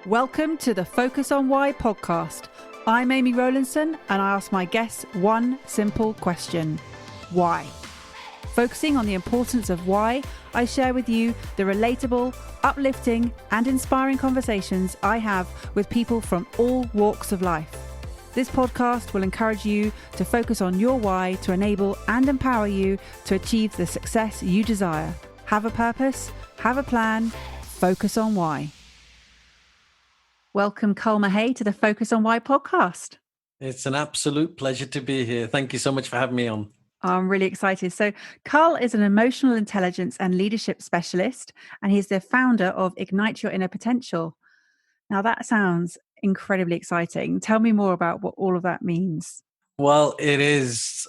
Welcome to the Focus on Why podcast. I'm Amy Rowlandson and I ask my guests one simple question. Why? Focusing on the importance of why, I share with you the relatable, uplifting and inspiring conversations I have with people from all walks of life. This podcast will encourage you to focus on your why to enable and empower you to achieve the success you desire. Have a purpose, have a plan, focus on why. Welcome, Kul Mahay, to the Focus on Why podcast. It's an absolute pleasure to be here. Thank you so much for having me on. I'm really excited. So Kul is an emotional intelligence and leadership specialist, and he's the founder of Ignite Your Inner Potential. Now that sounds incredibly exciting. Tell me more about what all of that means. Well, it is,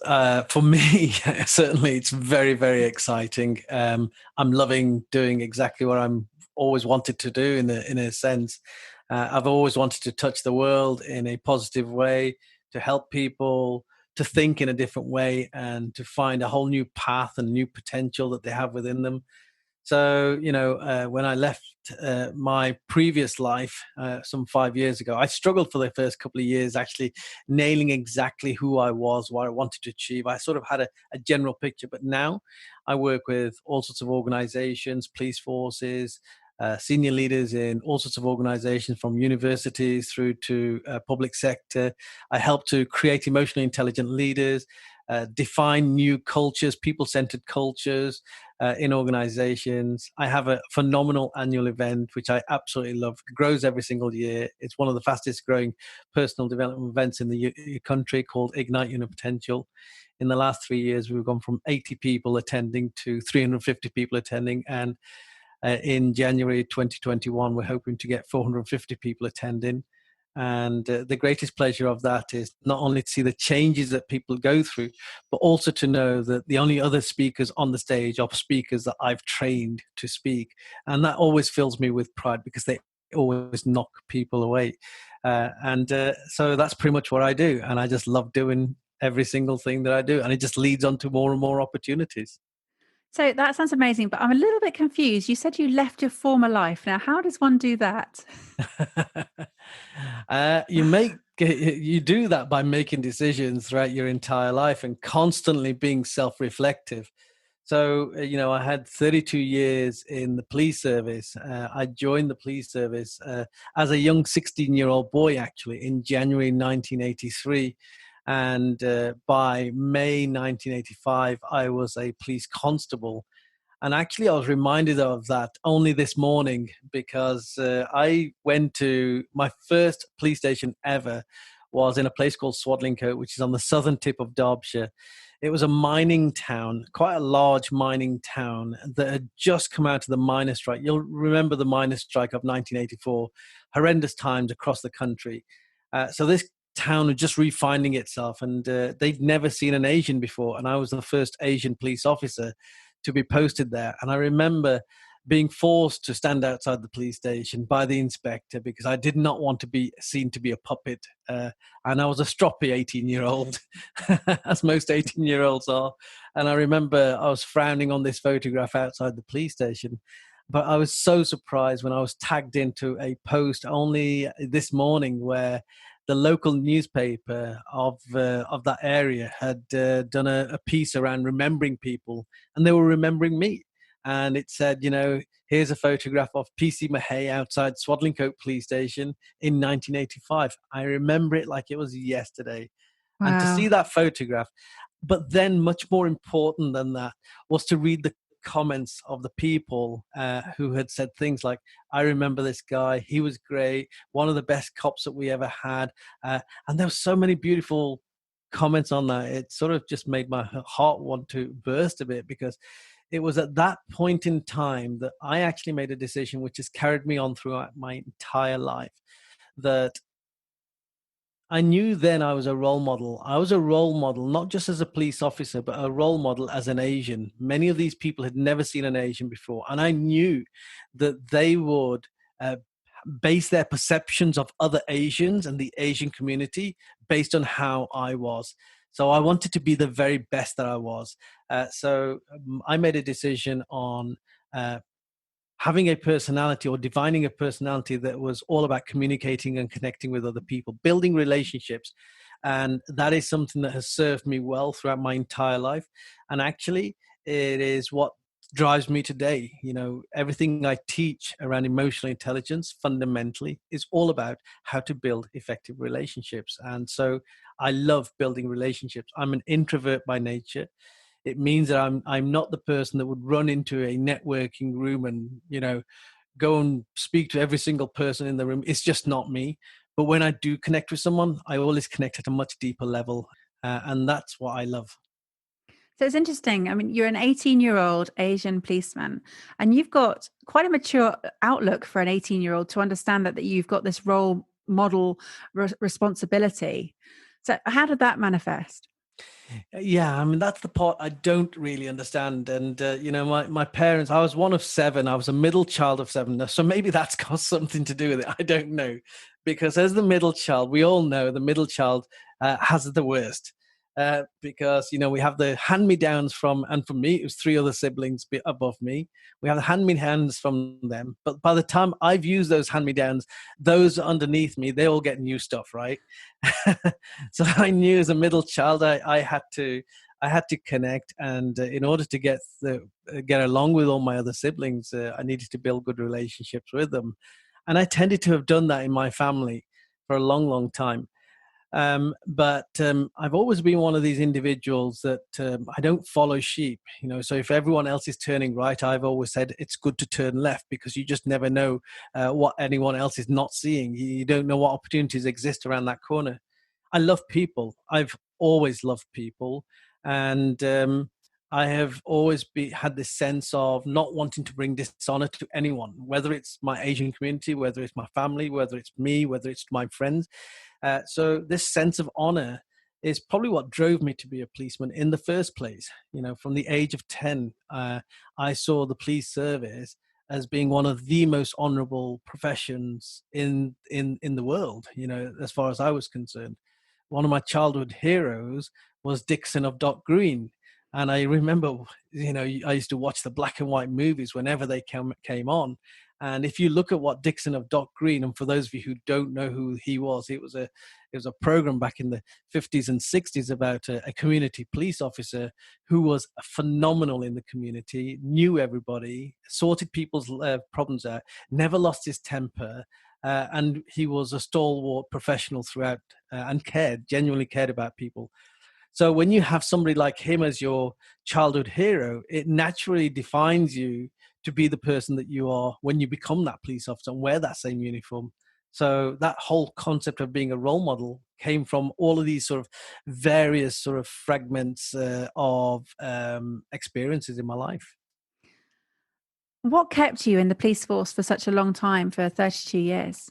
for me, certainly it's very, very exciting. I'm loving doing exactly what I'm always wanted to do in a sense. I've always wanted to touch the world in a positive way, to help people to think in a different way and to find a whole new path and new potential that they have within them. So, when I left my previous life some 5 years ago, I struggled for the first couple of years actually nailing exactly who I was, what I wanted to achieve. I sort of had a general picture, but now I work with all sorts of organizations, police forces, senior leaders in all sorts of organizations, from universities through to public sector. I help to create emotionally intelligent leaders, define new cultures, people-centered cultures in organizations. I have a phenomenal annual event, which I absolutely love. It grows every single year. It's one of the fastest growing personal development events in the country, called Ignite Your Inner Potential. In the last 3 years, we've gone from 80 people attending to 350 people attending. And in January 2021, we're hoping to get 450 people attending. And the greatest pleasure of that is not only to see the changes that people go through, but also to know that the only other speakers on the stage are speakers that I've trained to speak. And that always fills me with pride, because they always knock people away. So that's pretty much what I do. And I just love doing every single thing that I do. And it just leads on to more and more opportunities. So that sounds amazing, but I'm a little bit confused. You said you left your former life. Now, how does one do that? You do that by making decisions throughout your entire life and constantly being self-reflective. So, I had 32 years in the police service. I joined the police service as a young 16-year-old boy, actually, in January 1983. And by May 1985, I was a police constable. And actually, I was reminded of that only this morning, because I went to my first police station ever was in a place called Swadlincote, which is on the southern tip of Derbyshire. It was a mining town, quite a large mining town that had just come out of the miners' strike. You'll remember the miners' strike of 1984, horrendous times across the country. So this town was just refining itself, and they'd never seen an Asian before. And I was the first Asian police officer to be posted there. And I remember being forced to stand outside the police station by the inspector, because I did not want to be seen to be a puppet. And I was a stroppy 18-year-old, as most 18-year-olds are. And I remember I was frowning on this photograph outside the police station. But I was so surprised when I was tagged into a post only this morning, where the local newspaper of that area had done a piece around remembering people, and they were remembering me. And it said, here's a photograph of PC Mahay outside Swadlincote Police Station in 1985. I remember it like it was yesterday. Wow. And to see that photograph, but then much more important than that was to read the comments of the people who had said things like, I remember this guy, he was great, one of the best cops that we ever had. And there were so many beautiful comments on that. It sort of just made my heart want to burst a bit, because it was at that point in time that I actually made a decision which has carried me on throughout my entire life, that I knew then I was a role model. I was a role model, not just as a police officer, but a role model as an Asian. Many of these people had never seen an Asian before. And I knew that they would base their perceptions of other Asians and the Asian community based on how I was. So I wanted to be the very best that I was. So I made a decision on having a personality or divining a personality that was all about communicating and connecting with other people, building relationships. And that is something that has served me well throughout my entire life. And actually, it is what drives me today. Everything I teach around emotional intelligence fundamentally is all about how to build effective relationships. And so I love building relationships. I'm an introvert by nature. It means that I'm not the person that would run into a networking room and go and speak to every single person in the room. It's just not me. But when I do connect with someone, I always connect at a much deeper level, and that's what I love. So it's interesting. I mean, you're an 18-year-old Asian policeman, and you've got quite a mature outlook for an 18-year-old to understand that you've got this role model responsibility. So how did that manifest? Yeah, I mean, that's the part I don't really understand. And, my parents, I was one of seven. I was a middle child of seven. So maybe that's got something to do with it. I don't know. Because as the middle child, we all know the middle child has the worst. Because, we have the hand-me-downs from, and for me, it was three other siblings above me. We have the hand-me-downs from them. But by the time I've used those hand-me-downs, those underneath me, they all get new stuff, right? So I knew as a middle child, I had to connect, and in order to get along with all my other siblings, I needed to build good relationships with them, and I tended to have done that in my family for a long, long time. But I've always been one of these individuals that I don't follow sheep. So if everyone else is turning right, I've always said it's good to turn left, because you just never know what anyone else is not seeing. You don't know what opportunities exist around that corner. I love people. I've always loved people, and I have always had this sense of not wanting to bring dishonor to anyone, whether it's my Asian community, whether it's my family, whether it's me, whether it's my friends. So this sense of honor is probably what drove me to be a policeman in the first place. From the age of 10, I saw the police service as being one of the most honorable professions in the world, as far as I was concerned. One of my childhood heroes was Dixon of Dock Green. And I remember, I used to watch the black and white movies whenever they came on. And if you look at what Dixon of Dock Green, and for those of you who don't know who he was, it was a program back in the 50s and 60s about a community police officer who was phenomenal in the community, knew everybody, sorted people's problems out, never lost his temper. And he was a stalwart professional throughout, and genuinely cared about people. So when you have somebody like him as your childhood hero, it naturally defines you to be the person that you are when you become that police officer and wear that same uniform. So that whole concept of being a role model came from all of these sort of various sort of fragments of experiences in my life. What kept you in the police force for such a long time, for 32 years?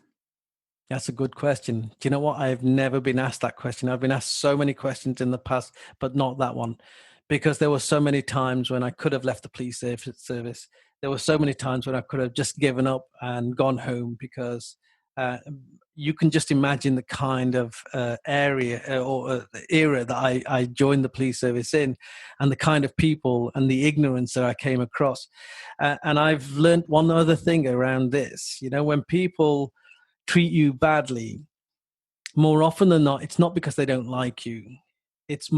That's a good question. Do you know what? I've never been asked that question. I've been asked so many questions in the past, but not that one, because there were so many times when I could have left the police service. There were so many times when I could have just given up and gone home, because you can just imagine the kind of era that I joined the police service in, and the kind of people and the ignorance that I came across. And I've learned one other thing around this. When people treat you badly, more often than not, it's not because they don't like you. It's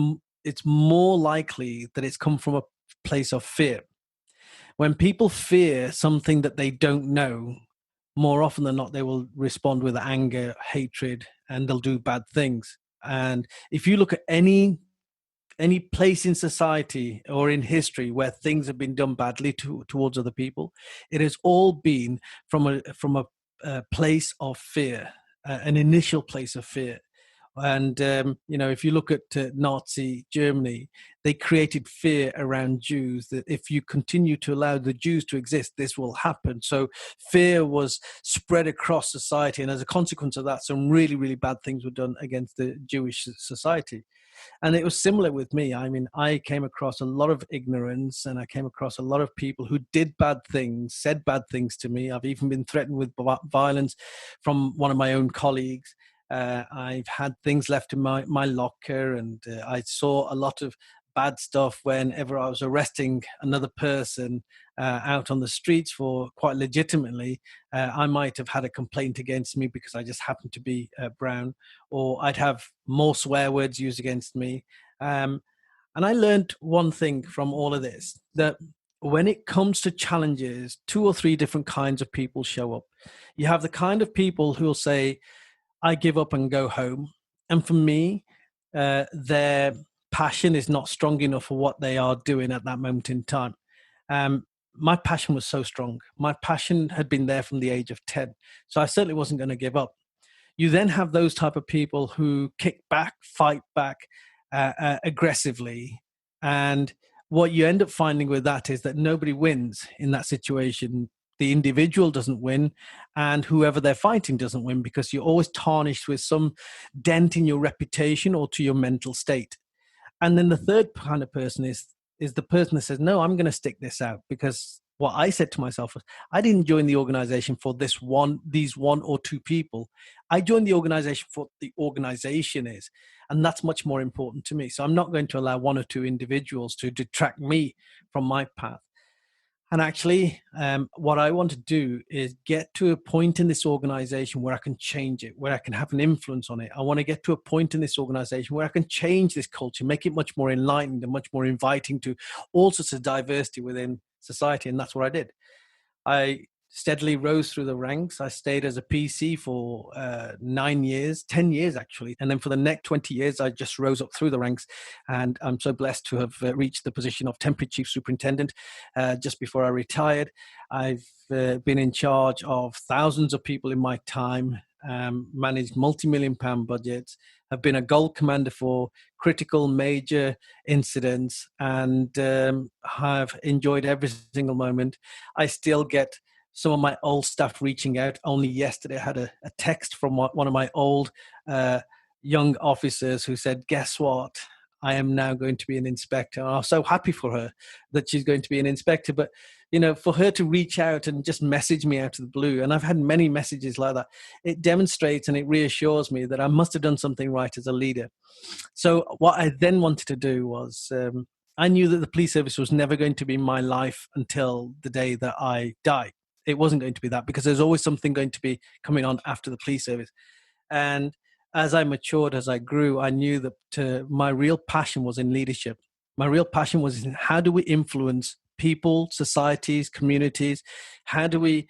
more likely that it's come from a place of fear. When people fear something that they don't know, more often than not, they will respond with anger, hatred, and they'll do bad things. And if you look at any place in society or in history where things have been done badly towards other people, it has all been from a place of fear, an initial place of fear. And if you look at Nazi Germany, they created fear around Jews, that if you continue to allow the Jews to exist, this will happen. So fear was spread across society, and as a consequence of that, some really, really bad things were done against the Jewish society. And it was similar with me. I mean, I came across a lot of ignorance, and I came across a lot of people who did bad things, said bad things to me. I've even been threatened with violence from one of my own colleagues. I've had things left in my locker, and I saw a lot of bad stuff whenever I was arresting another person. out on the streets for quite legitimately, I might have had a complaint against me because I just happened to be brown, or I'd have more swear words used against me. And I learned one thing from all of this, that when it comes to challenges, two or three different kinds of people show up. You have the kind of people who will say, I give up and go home. And for me, their passion is not strong enough for what they are doing at that moment in time. My passion was so strong. My passion had been there from the age of 10. So I certainly wasn't going to give up. You then have those type of people who kick back, fight back aggressively. And what you end up finding with that is that nobody wins in that situation. The individual doesn't win, and whoever they're fighting doesn't win, because you're always tarnished with some dent in your reputation or to your mental state. And then the third kind of person is the person that says, no, I'm going to stick this out, because what I said to myself was, I didn't join the organization for these one or two people. I joined the organization for what the organization is. And that's much more important to me. So I'm not going to allow one or two individuals to detract me from my path. And actually, what I want to do is get to a point in this organization where I can change it, where I can have an influence on it. I want to get to a point in this organization where I can change this culture, make it much more enlightened and much more inviting to all sorts of diversity within society. And that's what I did. I steadily rose through the ranks. I stayed as a PC for 9 years, 10 years actually. And then for the next 20 years, I just rose up through the ranks. And I'm so blessed to have reached the position of temporary chief superintendent just before I retired. I've been in charge of thousands of people in my time, managed multi-million-pound budgets, have been a gold commander for critical major incidents, and have enjoyed every single moment. I still get some of my old staff reaching out. Only yesterday I had a text from one of my old young officers who said, guess what? I am now going to be an inspector. And I was so happy for her that she's going to be an inspector. But, you know, for her to reach out and just message me out of the blue, and I've had many messages like that, it demonstrates and it reassures me that I must have done something right as a leader. So what I then wanted to do was, I knew that the police service was never going to be my life until the day that I die. It wasn't going to be that, because there's always something going to be coming on after the police service. And as I matured, as I grew, I knew that my real passion was in leadership. My real passion was in how do we influence people, societies, communities? How do we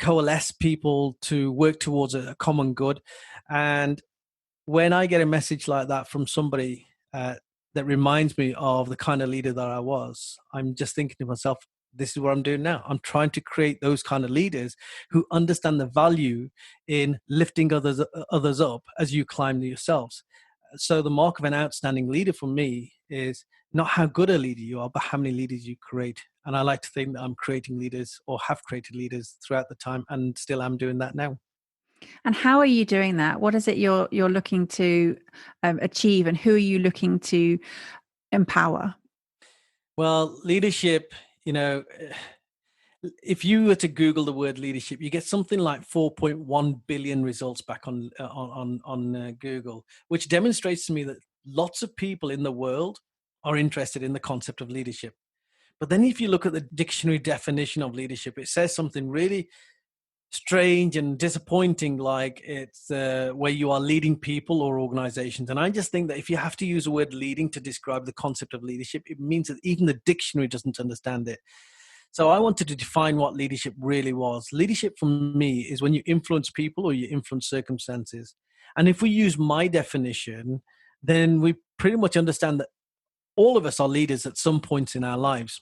coalesce people to work towards a common good? And when I get a message like that from somebody that reminds me of the kind of leader that I was, I'm just thinking to myself, this is what I'm doing now. I'm trying to create those kind of leaders who understand the value in lifting others up as you climb yourselves. So the mark of an outstanding leader for me is not how good a leader you are, but how many leaders you create. And I like to think that I'm creating leaders, or have created leaders throughout the time, and still am doing that now. And how are you doing that? What is it you're looking to achieve, and who are you looking to empower? Well, leadership, you know, if you were to Google the word leadership, you get something like 4.1 billion results back on Google, which demonstrates to me that lots of people in the world are interested in the concept of leadership. But then if you look at the dictionary definition of leadership, it says something really strange and disappointing, like it's where you are leading people or organizations. And I just think that if you have to use the word leading to describe the concept of leadership, it means that even the dictionary doesn't understand it. So I wanted to define what leadership really was. Leadership for me is when you influence people or you influence circumstances. And if we use my definition, then we pretty much understand that all of us are leaders at some points in our lives.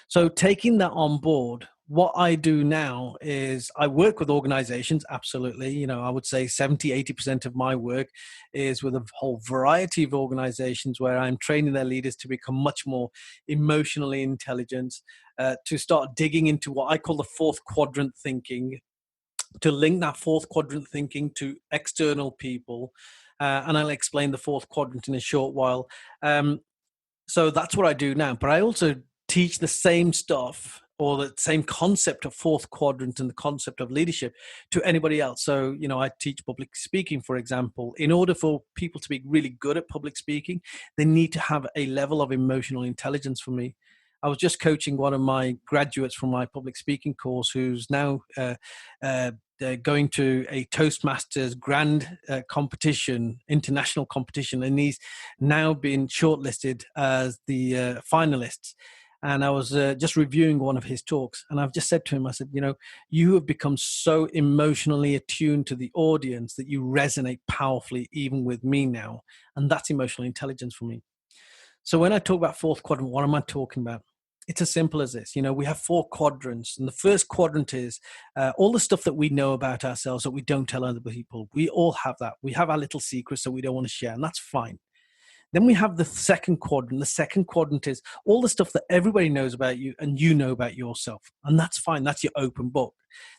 So taking that on board, what I do now is I work with organizations. Absolutely. You know, I would say 70-80% of my work is with a whole variety of organizations where I'm training their leaders to become much more emotionally intelligent, to start digging into what I call the fourth quadrant thinking, to link that fourth quadrant thinking to external people. And I'll explain the fourth quadrant in a short while. So that's what I do now. But I also teach the same stuff, or the same concept of fourth quadrant and the concept of leadership, to anybody else. So, you know, I teach public speaking, for example. In order for people to be really good at public speaking, they need to have a level of emotional intelligence for me. I was just coaching one of my graduates from my public speaking course who's now going to a Toastmasters grand competition, international competition, and he's now been shortlisted as the finalists. And I was just reviewing one of his talks, and I've just said to him, I said, you have become so emotionally attuned to the audience that you resonate powerfully even with me now. And that's emotional intelligence for me. So when I talk about fourth quadrant, what am I talking about? It's as simple as this. We have 4 quadrants. And the first quadrant is all the stuff that we know about ourselves that we don't tell other people. We all have that. We have our little secrets that we don't want to share, and that's fine. Then we have the second quadrant. The second quadrant is all the stuff that everybody knows about you and you know about yourself. And that's fine. That's your open book.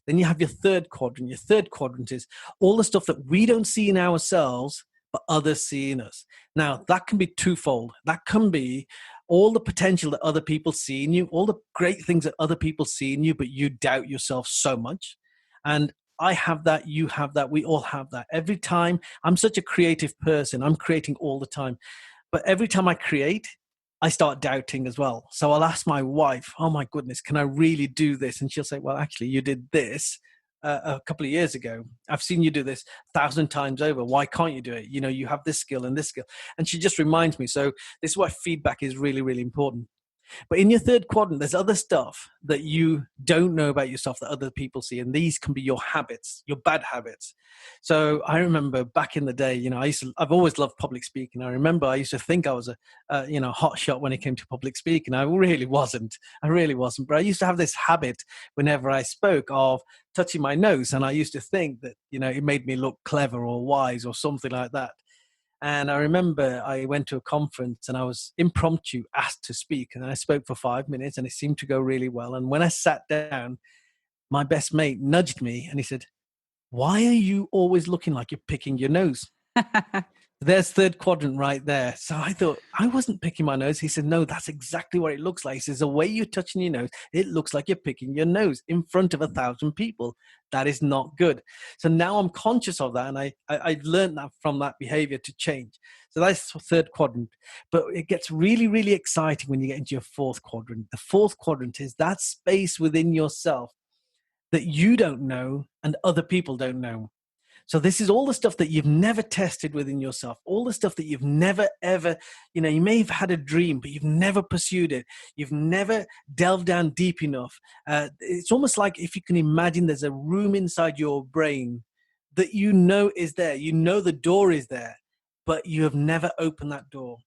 Then you have your third quadrant. Your third quadrant is all the stuff that we don't see in ourselves, but others see in us. Now, that can be twofold. That can be all the potential that other people see in you, all the great things that other people see in you, but you doubt yourself so much. And I have that, you have that, we all have that. Every time, I'm such a creative person, I'm creating all the time. But every time I create, I start doubting as well. So I'll ask my wife, oh my goodness, can I really do this? And she'll say, well, actually, you did this a couple of years ago. I've seen you do this 1,000 times over. Why can't you do it? You have this skill and this skill. And she just reminds me. So this is why feedback is really, really important. But in your third quadrant, there's other stuff that you don't know about yourself that other people see. And these can be your habits, your bad habits. So I remember back in the day, I've always loved public speaking. I remember I used to think I was a hot shot when it came to public speaking. I really wasn't. But I used to have this habit whenever I spoke of touching my nose. And I used to think that, it made me look clever or wise or something like that. And I remember I went to a conference and I was impromptu asked to speak. And I spoke for 5 minutes and it seemed to go really well. And when I sat down, my best mate nudged me and he said, why are you always looking like you're picking your nose? There's third quadrant right there. So I thought, I wasn't picking my nose. He said, no, that's exactly what it looks like. He says, the way you're touching your nose, it looks like you're picking your nose in front of 1,000 people. That is not good. So now I'm conscious of that. And I've learned that from that behavior to change. So that's third quadrant. But it gets really, really exciting when you get into your fourth quadrant. The fourth quadrant is that space within yourself that you don't know and other people don't know. So this is all the stuff that you've never tested within yourself, all the stuff that you've never, ever, you may have had a dream, but you've never pursued it. You've never delved down deep enough. It's almost like if you can imagine there's a room inside your brain that is there. The door is there, but you have never opened that door.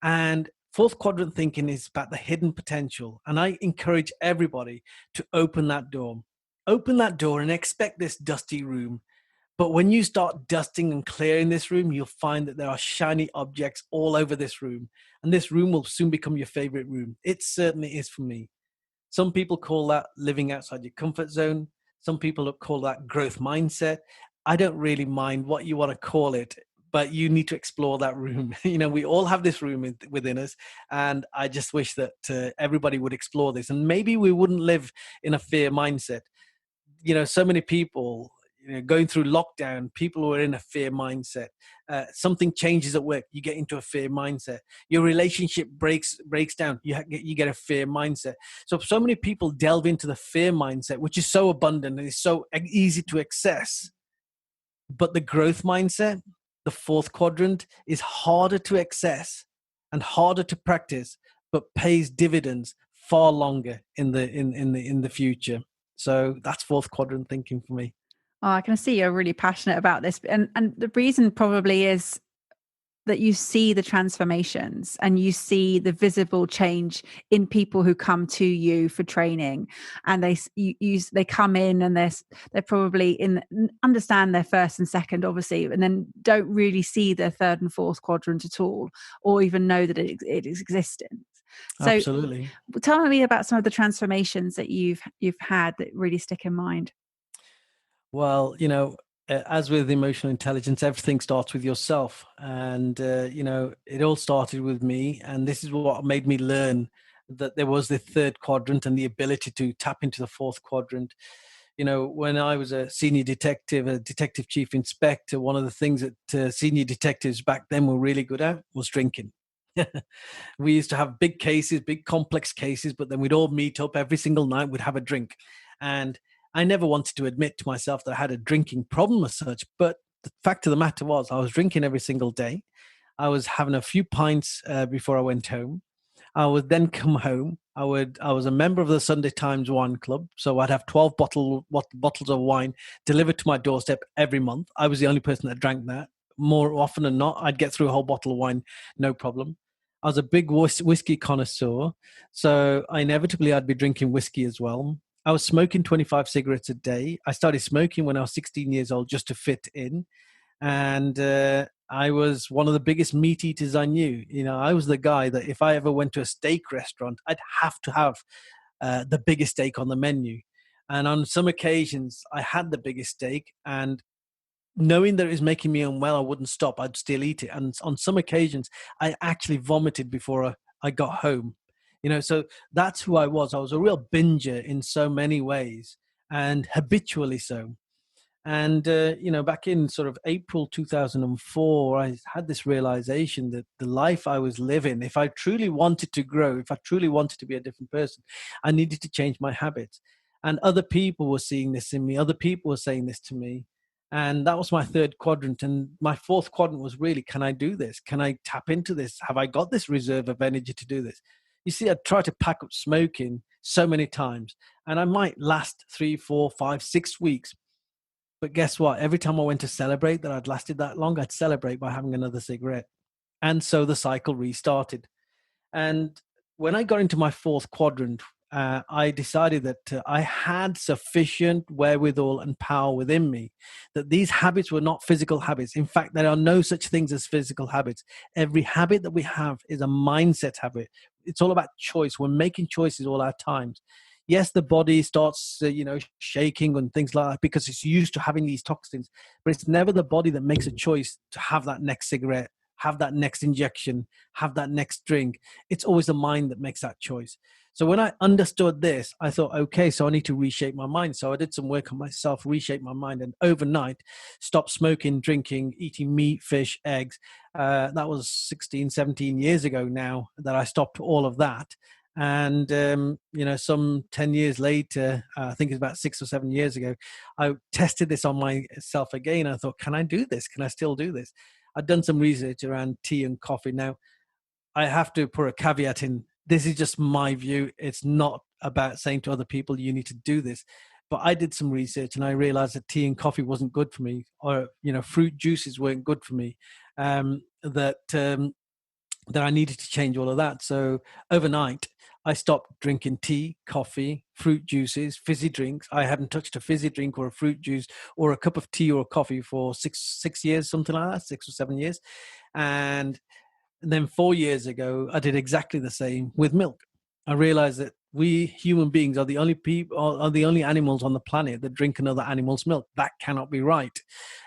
And fourth quadrant thinking is about the hidden potential. And I encourage everybody to open that door. Open that door and expect this dusty room. But when you start dusting and clearing this room, you'll find that there are shiny objects all over this room. And this room will soon become your favorite room. It certainly is for me. Some people call that living outside your comfort zone. Some people call that growth mindset. I don't really mind what you want to call it, but you need to explore that room. We all have this room within us. And I just wish that everybody would explore this. And maybe we wouldn't live in a fear mindset. So many people, going through lockdown, people who are in a fear mindset. Something changes at work, you get into a fear mindset. Your relationship breaks down, you get a fear mindset. So many people delve into the fear mindset, which is so abundant and is so easy to access. But the growth mindset, the fourth quadrant, is harder to access and harder to practice, but pays dividends far longer in the future. So that's fourth quadrant thinking for me. Oh, I can see you're really passionate about this. And the reason probably is that you see the transformations and you see the visible change in people who come to you for training, and they come in and they're probably understand their first and second, obviously, and then don't really see their third and fourth quadrant at all, or even know that it is existent. So absolutely. Tell me about some of the transformations that you've had that really stick in mind. Well, as with emotional intelligence, everything starts with yourself. And, it all started with me. And this is what made me learn that there was the third quadrant and the ability to tap into the fourth quadrant. When I was a senior detective, a detective chief inspector, one of the things that senior detectives back then were really good at was drinking. We used to have big cases, big complex cases, but then we'd all meet up every single night. We'd have a drink. And I never wanted to admit to myself that I had a drinking problem as such. But the fact of the matter was, I was drinking every single day. I was having a few pints before I went home. I would then come home. I was a member of the Sunday Times Wine Club, so I'd have 12 bottles of wine delivered to my doorstep every month. I was the only person that drank that. More often than not, I'd get through a whole bottle of wine, no problem. I was a big whiskey connoisseur, so inevitably I'd be drinking whiskey as well. I was smoking 25 cigarettes a day. I started smoking when I was 16 years old just to fit in, and I was one of the biggest meat eaters I knew. You know, I was the guy that if I ever went to a steak restaurant, I'd have to have the biggest steak on the menu. And on some occasions, I had the biggest steak, and knowing that it was making me unwell, I wouldn't stop. I'd still eat it. And on some occasions, I actually vomited before I got home. You know, so that's who I was. I was a real binger in so many ways, and habitually so. And, you know, back in sort of April 2004, I had this realization that the life I was living, if I truly wanted to grow, if I truly wanted to be a different person, I needed to change my habits. And other people were seeing this in me. Other people were saying this to me. And that was my third quadrant. And my fourth quadrant was really, can I do this? Can I tap into this? Have I got this reserve of energy to do this? You see, I tried to pack up smoking so many times, and I might last 3, 4, 5, 6 weeks. But guess what? Every time I went to celebrate that I'd lasted that long, I'd celebrate by having another cigarette. And so the cycle restarted. And when I got into my fourth quadrant, I decided that I had sufficient wherewithal and power within me, that these habits were not physical habits. In fact, there are no such things as physical habits. Every habit that we have is a mindset habit. It's all about choice. We're making choices all our times. Yes, the body starts, shaking and things like that because it's used to having these toxins, but it's never the body that makes a choice to have that next cigarette, have that next injection, have that next drink. It's always the mind that makes that choice. So when I understood this, I thought, okay, so I need to reshape my mind. So I did some work on myself, reshape my mind, and overnight stopped smoking, drinking, eating meat, fish, eggs. That was 16, 17 years ago now that I stopped all of that. And, some 10 years later, I think it's about 6 or 7 years ago, I tested this on myself again. I thought, can I do this? Can I still do this? I've done some research around tea and coffee. Now, I have to put a caveat in. This is just my view. It's not about saying to other people, you need to do this. But I did some research and I realized that tea and coffee wasn't good for me, or, fruit juices weren't good for me. That I needed to change all of that. So overnight, I stopped drinking tea, coffee, fruit juices, fizzy drinks. I hadn't touched a fizzy drink or a fruit juice or a cup of tea or coffee for six years, something like that, 6 or 7 years. And then 4 years ago, I did exactly the same with milk. I realized that we human beings are the only people, are the only animals on the planet that drink another animal's milk. That cannot be right.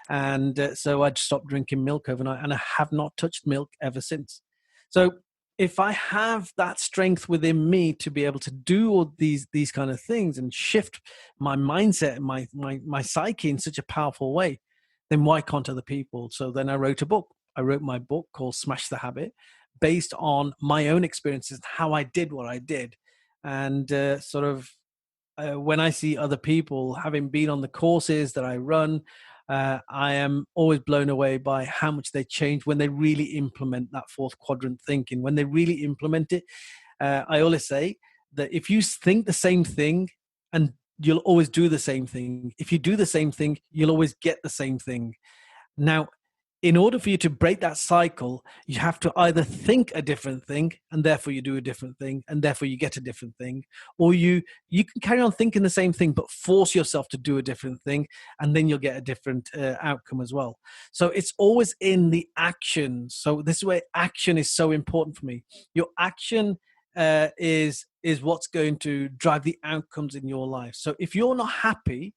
And so I stopped drinking milk overnight, and I have not touched milk ever since. So if I have that strength within me to be able to do all these kind of things and shift my mindset and my psyche in such a powerful way, then why can't other people? So then I wrote a book. I wrote my book called Smash the Habit, based on my own experiences, how I did what I did. And when I see other people having been on the courses that I run, I am always blown away by how much they change when they really implement that fourth quadrant thinking. When they really implement it, I always say that if you think the same thing, and you'll always do the same thing. If you do the same thing, you'll always get the same thing. Now, in order for you to break that cycle, you have to either think a different thing, and therefore you do a different thing, and therefore you get a different thing, or you can carry on thinking the same thing, but force yourself to do a different thing, and then you'll get a different outcome as well. So it's always in the action. So this is where action is so important for me. Your action is what's going to drive the outcomes in your life. So if you're not happy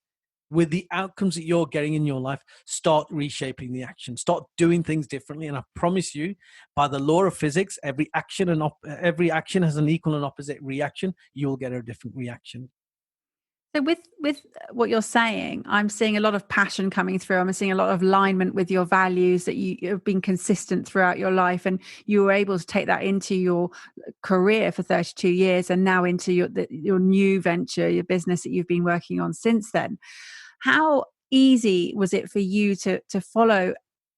with the outcomes that you're getting in your life, start reshaping the action, start doing things differently. And I promise you, by the law of physics, every action has an equal and opposite reaction. You will get a different reaction. So with what you're saying, I'm seeing a lot of passion coming through. I'm seeing a lot of alignment with your values, that you have been consistent throughout your life, and you were able to take that into your career for 32 years, and now into your new venture, your business that you've been working on since then. How easy was it for you to follow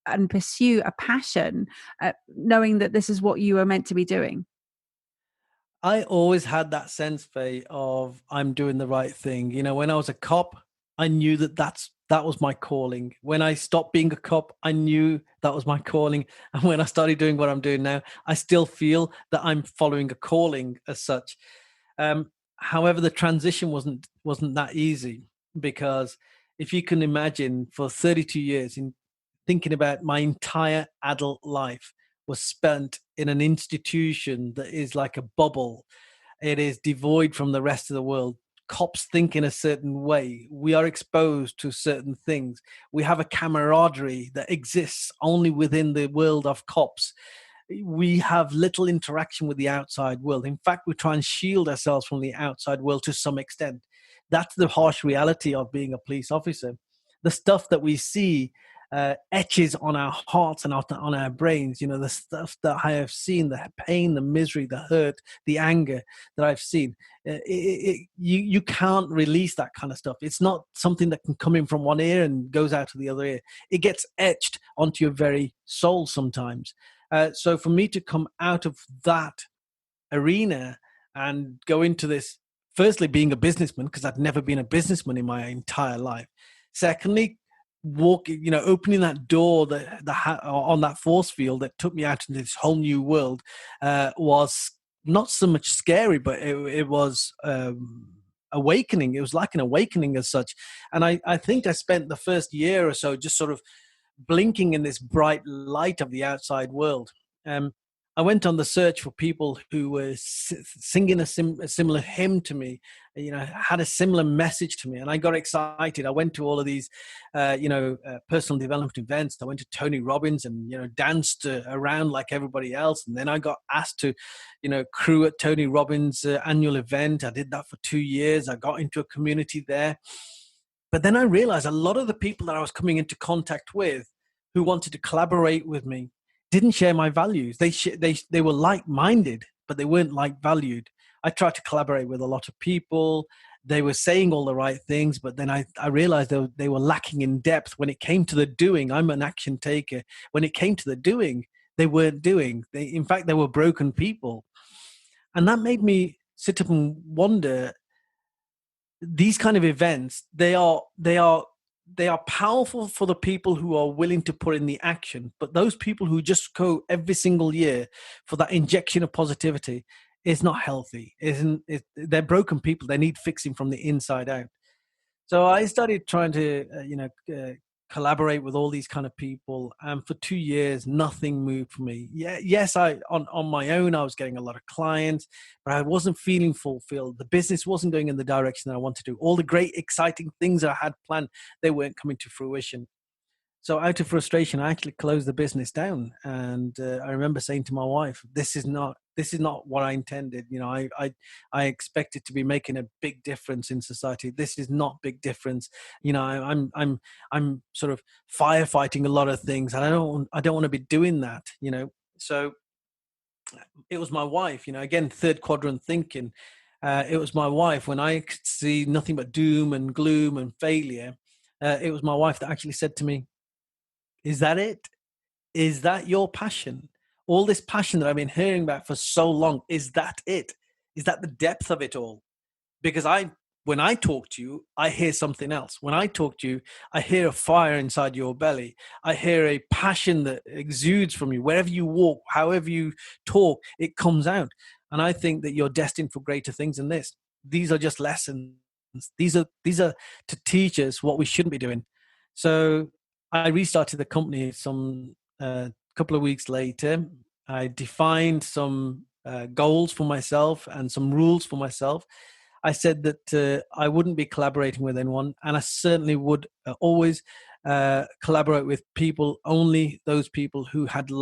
and pursue a passion, knowing that this is what you were meant to be doing? I always had that sense, Faye, of I'm doing the right thing. You know, when I was a cop, I knew that was my calling. When I stopped being a cop, I knew that was my calling. And when I started doing what I'm doing now, I still feel that I'm following a calling as such. However, the transition wasn't that easy, because if you can imagine, for 32 years, in thinking about my entire adult life was spent in an institution that is like a bubble. It is devoid from the rest of the world. Cops think in a certain way. We are exposed to certain things. We have a camaraderie that exists only within the world of cops. We have little interaction with the outside world. In fact, we try and shield ourselves from the outside world to some extent. That's the harsh reality of being a police officer. The stuff that we see etches on our hearts and on our brains. You know, the stuff that I have seen, the pain, the misery, the hurt, the anger that I've seen. You can't release that kind of stuff. It's not something that can come in from one ear and goes out to the other ear. It gets etched onto your very soul sometimes. So for me to come out of that arena and go into this, firstly, being a businessman, because I'd never been a businessman in my entire life. Secondly, opening that door, on that force field that took me out into this whole new world, was not so much scary, but it was awakening. It was like an awakening as such. And I think I spent the first year or so just sort of blinking in this bright light of the outside world. I went on the search for people who were singing a similar hymn to me, had a similar message to me, and I got excited. I went to all of these, personal development events. I went to Tony Robbins and danced around like everybody else, and then I got asked to, crew at Tony Robbins' annual event. I did that for 2 years. I got into a community there. But then I realized a lot of the people that I was coming into contact with who wanted to collaborate with me didn't share my values. They were like-minded, but they weren't like-valued. I tried to collaborate with a lot of people. They were saying all the right things, but then I realized they were lacking in depth. When it came to the doing, I'm an action taker. When it came to the doing, they weren't doing. In fact, they were broken people. And that made me sit up and wonder, these kind of events, they are powerful for the people who are willing to put in the action, but those people who just go every single year for that injection of positivity is not healthy. They're broken people. They need fixing from the inside out. So I started trying to collaborate with all these kind of people, and for 2 years nothing moved for me. Yes, I on my own I was getting a lot of clients, but I wasn't feeling fulfilled. The business wasn't going in the direction that I wanted to. All the great exciting things I had planned, they weren't coming to fruition. So out of frustration, I actually closed the business down. And I remember saying to my wife, "This is not what I intended. I expected to be making a big difference in society. This is not big difference. I'm sort of firefighting a lot of things, and I don't want to be doing that. So it was my wife. Again, third quadrant thinking. It was my wife, when I could see nothing but doom and gloom and failure. It was my wife that actually said to me, "Is that it? Is that your passion? All this passion that I've been hearing about for so long, is that it? Is that the depth of it all?" Because when I talk to you, I hear something else. When I talk to you, I hear a fire inside your belly. I hear a passion that exudes from you. Wherever you walk, however you talk, it comes out. And I think that you're destined for greater things than this. These are just lessons. These are to teach us what we shouldn't be doing. So I restarted the company some couple of weeks later. I defined some goals for myself and some rules for myself. I said that I wouldn't be collaborating with anyone, and I certainly would always collaborate with people, only those people who had who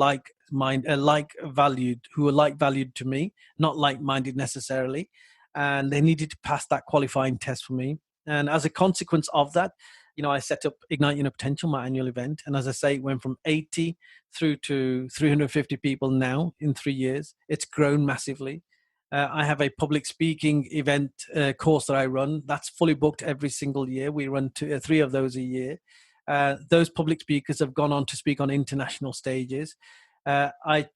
were like valued to me, not like minded necessarily, and they needed to pass that qualifying test for me. And as a consequence of that, I set up Ignite Your Potential, my annual event. And as I say, it went from 80 through to 350 people now in 3 years. It's grown massively. I have a public speaking event course that I run. That's fully booked every single year. We run 3 of those a year. Those public speakers have gone on to speak on international stages. I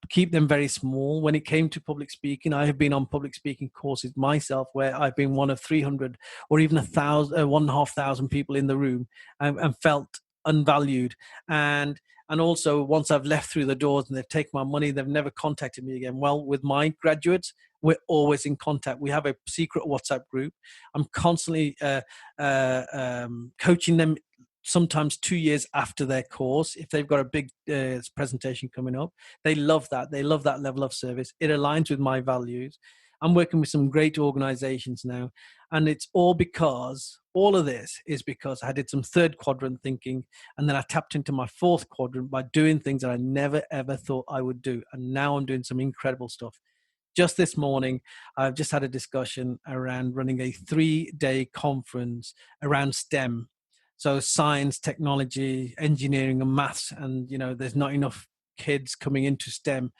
keep them very small. When it came to public speaking, I have been on public speaking courses myself where I've been one of 300 or even 1,500 people in the room, and felt unvalued. And also, once I've left through the doors and they've taken my money, they've never contacted me again. Well, with my graduates, we're always in contact. We have a secret WhatsApp group. I'm constantly coaching them, sometimes 2 years after their course. If they've got a big presentation coming up, they love that. They love that level of service. It aligns with my values. I'm working with some great organizations now. And it's all of this is because I did some third quadrant thinking. And then I tapped into my fourth quadrant by doing things that I never, ever thought I would do. And now I'm doing some incredible stuff. Just this morning, I've just had a discussion around running a 3-day conference around STEM. So science, technology, engineering, and maths. And, there's not enough kids coming into STEM.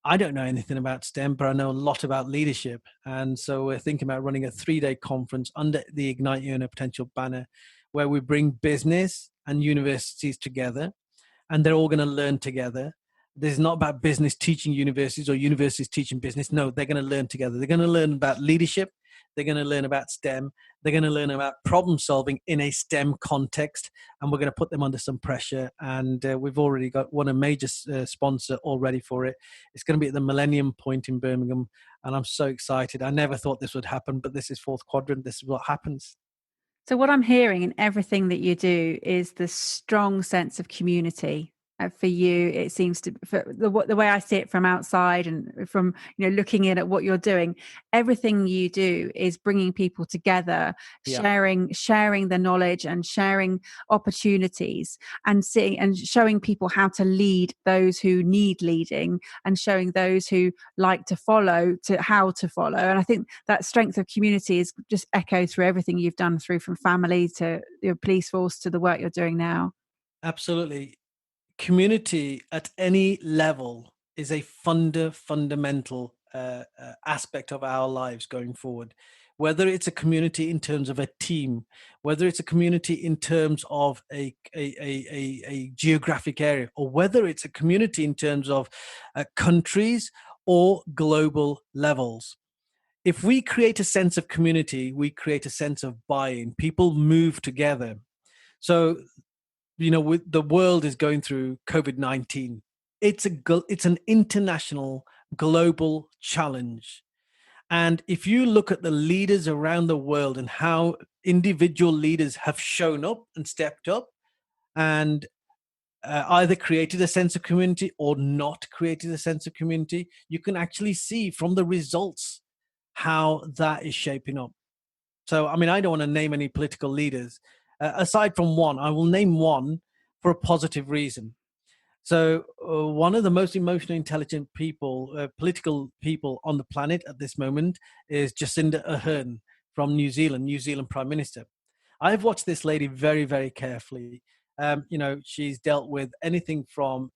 I don't know anything about STEM, but I know a lot about leadership. And so we're thinking about running a 3-day conference under the Ignite Your Potential banner, where we bring business and universities together, and they're all going to learn together. This is not about business teaching universities or universities teaching business. No, they're going to learn together. They're going to learn about leadership. They're going to learn about STEM. They're going to learn about problem solving in a STEM context. And we're going to put them under some pressure. And we've already got a major sponsor already for it. It's going to be at the Millennium Point in Birmingham. And I'm so excited. I never thought this would happen, but this is fourth quadrant. This is what happens. So what I'm hearing in everything that you do is the strong sense of community. For you, it seems to, for the way I see it from outside and from looking in at what you're doing, everything you do is bringing people together, Yeah. sharing the knowledge and sharing opportunities, and seeing and showing people how to lead those who need leading, and showing those who like to follow to how to follow. And I think that strength of community is just echoed through everything you've done, through from family to your police force to the work you're doing now. Absolutely. Community at any level is a fundamental aspect of our lives going forward. Whether it's a community in terms of a team, whether it's a community in terms of a geographic area, or whether it's a community in terms of countries or global levels. If we create a sense of community, we create a sense of buy-in. People move together. So with the world is going through COVID-19. It's an international, global challenge. And if you look at the leaders around the world and how individual leaders have shown up and stepped up and either created a sense of community or not created a sense of community, you can actually see from the results how that is shaping up. So, I don't want to name any political leaders. Aside from one, I will name one for a positive reason. So, one of the most emotionally intelligent people, political people on the planet at this moment is Jacinda Ardern from New Zealand Prime Minister. I've watched this lady very, very carefully. She's dealt with anything from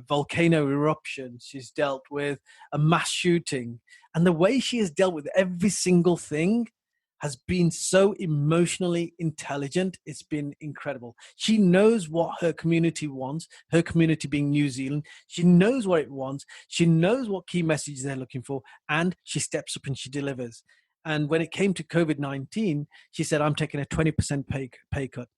volcano eruptions. She's dealt with a mass shooting. And the way she has dealt with every single thing has been so emotionally intelligent. It's been incredible. She knows what her community wants, her community being New Zealand. She knows what it wants. She knows what key messages they're looking for, and she steps up and she delivers. And when it came to COVID-19, she said, I'm taking a 20% pay cut,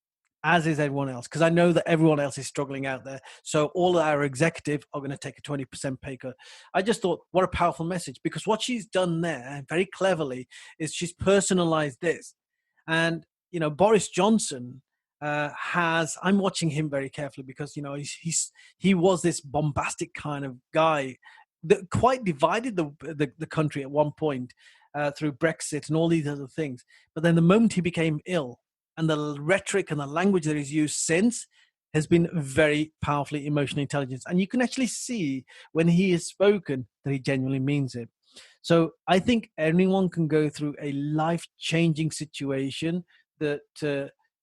as is everyone else, because I know that everyone else is struggling out there. So all our executive are going to take a 20% pay cut. I just thought, what a powerful message, because what she's done there very cleverly is she's personalized this. And, Boris Johnson I'm watching him very carefully because, he was this bombastic kind of guy that quite divided the country at one point through Brexit and all these other things. But then the moment he became ill, and the rhetoric and the language that he's used since has been very powerfully emotionally intelligent. And you can actually see when he has spoken that he genuinely means it. So I think anyone can go through a life-changing situation that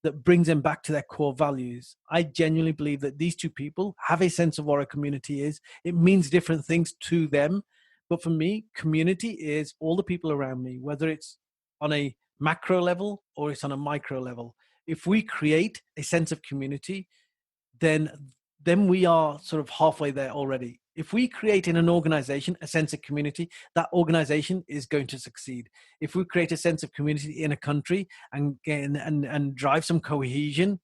that brings them back to their core values. I genuinely believe that these two people have a sense of what a community is. It means different things to them, but for me, community is all the people around me, whether it's on a macro level or it's on a micro level. If we create a sense of community, then we are sort of halfway there already. If we create in an organization a sense of community, that organization is going to succeed. If we create a sense of community in a country and drive some cohesion,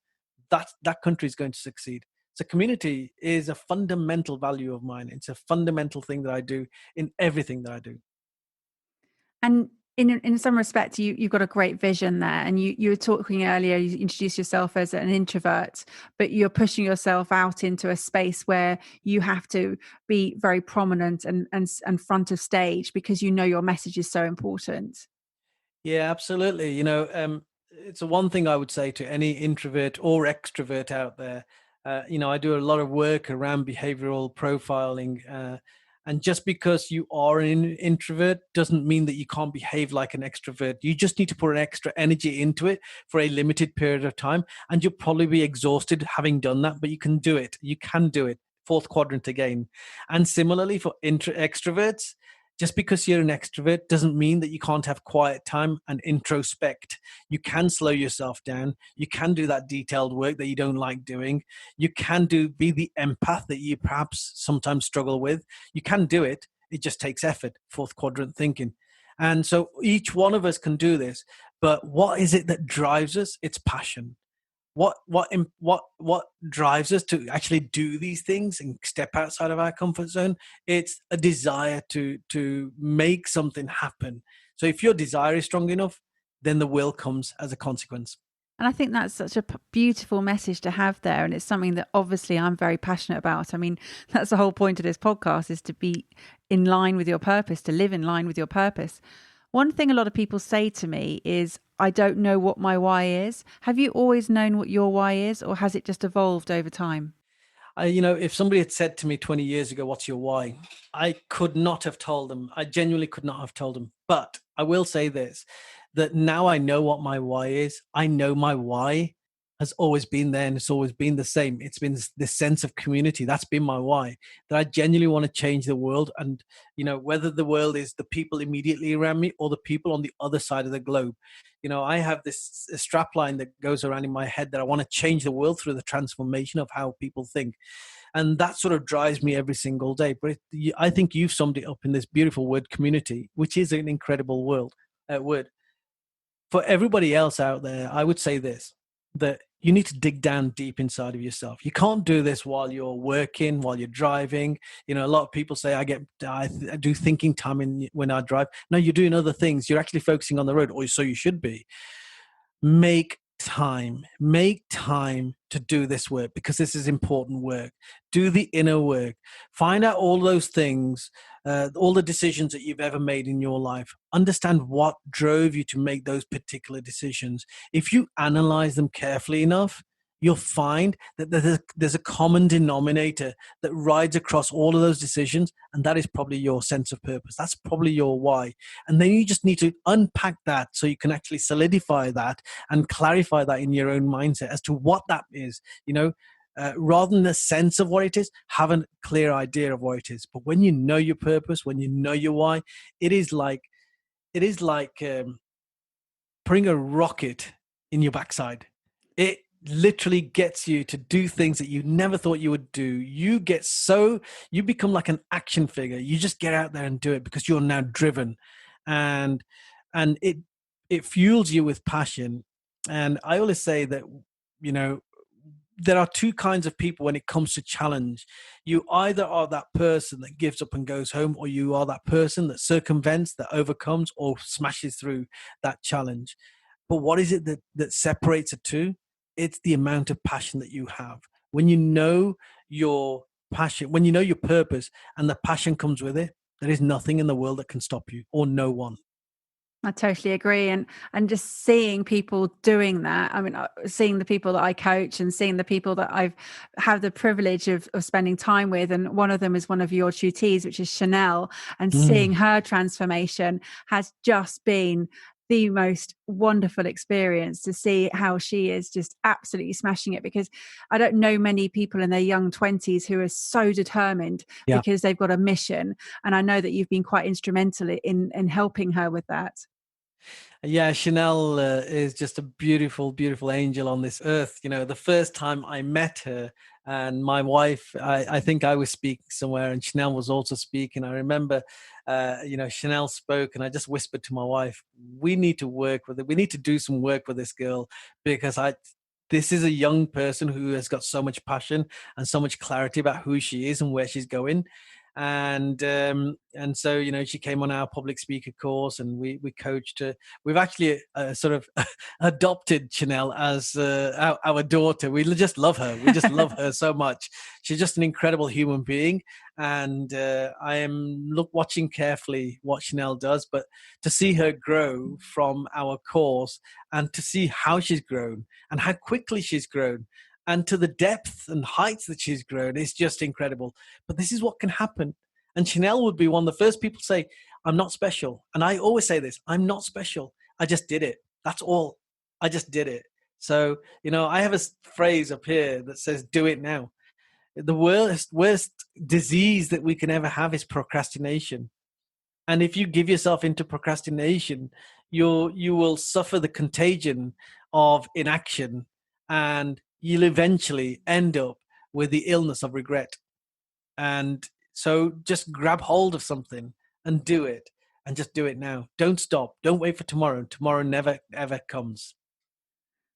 that country is going to succeed. So community is a fundamental value of mine. It's a fundamental thing that I do in everything that I do. And in some respect, you've got a great vision there. And you were talking earlier, you introduced yourself as an introvert, but you're pushing yourself out into a space where you have to be very prominent and front of stage because you know your message is so important. Yeah, absolutely. It's a one thing I would say to any introvert or extrovert out there. I do a lot of work around behavioral profiling. And just because you are an introvert doesn't mean that you can't behave like an extrovert. You just need to put an extra energy into it for a limited period of time. And you'll probably be exhausted having done that, but you can do it. You can do it. Fourth quadrant again. And similarly for extroverts, just because you're an extrovert doesn't mean that you can't have quiet time and introspect. You can slow yourself down. You can do that detailed work that you don't like doing. You can be the empath that you perhaps sometimes struggle with. You can do it. It just takes effort, fourth quadrant thinking. And so each one of us can do this. But what is it that drives us? It's passion. What drives us to actually do these things and step outside of our comfort zone? It's a desire to make something happen. So if your desire is strong enough, then the will comes as a consequence. And I think that's such a beautiful message to have there. And it's something that obviously I'm very passionate about. I mean, that's the whole point of this podcast, is to be in line with your purpose, to live in line with your purpose. One thing a lot of people say to me is, I don't know what my why is. Have you always known what your why is, or has it just evolved over time? If somebody had said to me 20 years ago, what's your why? I could not have told them. I genuinely could not have told them. But I will say this, that now I know what my why is. I know my why has always been there and it's always been the same. It's been this sense of community. That's been my why, that I genuinely want to change the world. And, whether the world is the people immediately around me or the people on the other side of the globe. I have this strap line that goes around in my head that I want to change the world through the transformation of how people think. And that sort of drives me every single day. But I think you've summed it up in this beautiful word, community, which is an incredible word. For everybody else out there, I would say this, that you need to dig down deep inside of yourself. You can't do this while you're working, while you're driving. A lot of people say I do thinking time when I drive. No, you're doing other things. You're actually focusing on the road, or so you should be. Make time to do this work, because this is important work. Do the inner work. Find out all those things, all the decisions that you've ever made in your life. Understand what drove you to make those particular decisions. If you analyze them carefully enough, you'll find that there's a common denominator that rides across all of those decisions, and that is probably your sense of purpose. That's probably your why. And then you just need to unpack that so you can actually solidify that and clarify that in your own mindset as to what that is. Rather than a sense of what it is, have a clear idea of what it is. But when you know your purpose, when you know your why, it is like putting a rocket in your backside. It literally gets you to do things that you never thought you would do. You become like an action figure. You just get out there and do it because you're now driven, and it fuels you with passion. And I always say that, there are two kinds of people when it comes to challenge. You either are that person that gives up and goes home, or you are that person that circumvents, that overcomes, or smashes through that challenge. But what is it that separates the two? It's the amount of passion that you have. When you know your passion, when you know your purpose and the passion comes with it, there is nothing in the world that can stop you, or no one. I totally agree. And just seeing people doing that, I mean, seeing the people that I coach and seeing the people that I've had the privilege of spending time with. And one of them is one of your tutees, which is Chanel, and seeing her transformation has just been the most wonderful experience to see how she is just absolutely smashing it, because I don't know many people in their young 20s who are so determined Yeah. because they've got a mission. And I know that you've been quite instrumental in helping her with that. Yeah, Chanel is just a beautiful, beautiful angel on this earth. You know, the first time I met her, and my wife, I think I was speaking somewhere, and Chanel was also speaking. I remember, Chanel spoke, and I just whispered to my wife, "We need to work with it. We need to do some work with this girl, because this is a young person who has got so much passion and so much clarity about who she is and where she's going." And so, you know, she came on our public speaker course, and we coached her. We've actually sort of adopted Chanel as our daughter. We just love her. We just love her so much. She's just an incredible human being, and I am watching carefully what Chanel does. But to see her grow from our course, and to see how she's grown and how quickly she's grown, and to the depth and heights that she's grown, is just incredible. But this is what can happen. And Chanel would be one of the first people to say, "I'm not special." And I always say this, "I'm not special. I just did it. That's all. I just did it." So, you know, I have a phrase up here that says, "Do it now." The worst disease that we can ever have is procrastination. And if you give yourself into procrastination, you will suffer the contagion of inaction, and you'll eventually end up with the illness of regret. And so just grab hold of something and do it, and just do it now. Don't stop. Don't wait for tomorrow. Tomorrow never, ever comes.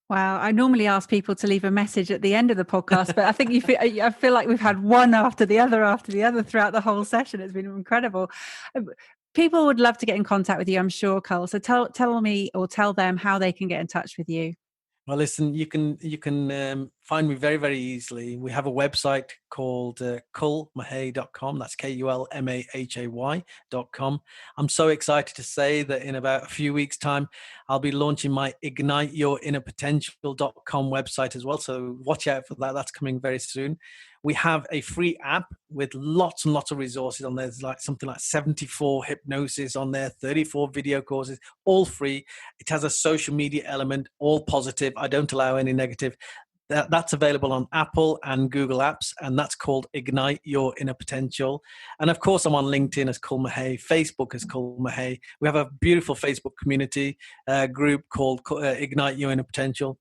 Wow, I normally ask people to leave a message at the end of the podcast, but I think I feel like we've had one after the other throughout the whole session. It's been incredible. People would love to get in contact with you, I'm sure, Kul. So tell me, or tell them, how they can get in touch with you. Well, listen, you can find me very, very easily. We have a website called kulmahay.com. That's KULMAHAY.com. I'm so excited to say that in about a few weeks' time, I'll be launching my igniteyourinnerpotential.com website as well. So watch out for that. That's coming very soon. We have a free app with lots and lots of resources on there. There's like something like 74 hypnosis on there, 34 video courses, all free. It has a social media element, all positive. I don't allow any negative. That's available on Apple and Google apps, and that's called Ignite Your Inner Potential. And of course, I'm on LinkedIn as Kul Mahay, Facebook as Kul Mahay. We have a beautiful Facebook community group called Ignite Your Inner Potential.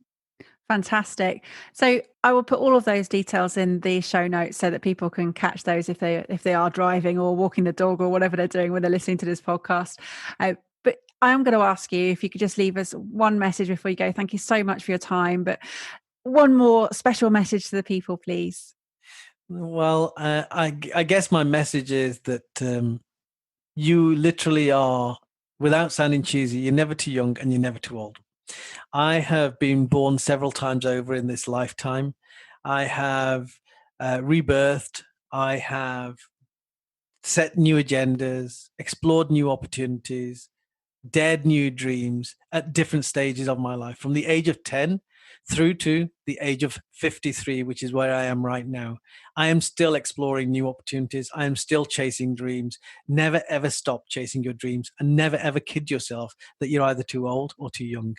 Fantastic. So I will put all of those details in the show notes so that people can catch those if they are driving or walking the dog or whatever they're doing when they're listening to this podcast. But I'm going to ask you if you could just leave us one message before you go. Thank you so much for your time. But one more special message to the people, please. Well, I guess my message is that you literally are, without sounding cheesy, you're never too young and you're never too old. I have been born several times over in this lifetime. I have rebirthed. I have set new agendas, explored new opportunities, dared new dreams at different stages of my life, from the age of 10 through to the age of 53, which is where I am right now. I am still exploring new opportunities. I am still chasing dreams. Never, ever stop chasing your dreams, and never, ever kid yourself that you're either too old or too young.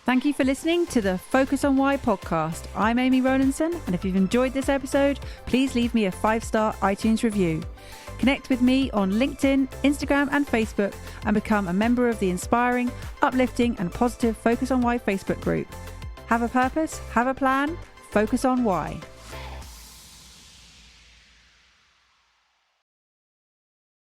Thank you for listening to the Focus on Why podcast. I'm Amy Rowlandson, and if you've enjoyed this episode, please leave me a 5-star iTunes review. Connect with me on LinkedIn, Instagram, and Facebook, and become a member of the inspiring, uplifting, and positive Focus on Why Facebook group. Have a purpose, have a plan, focus on why.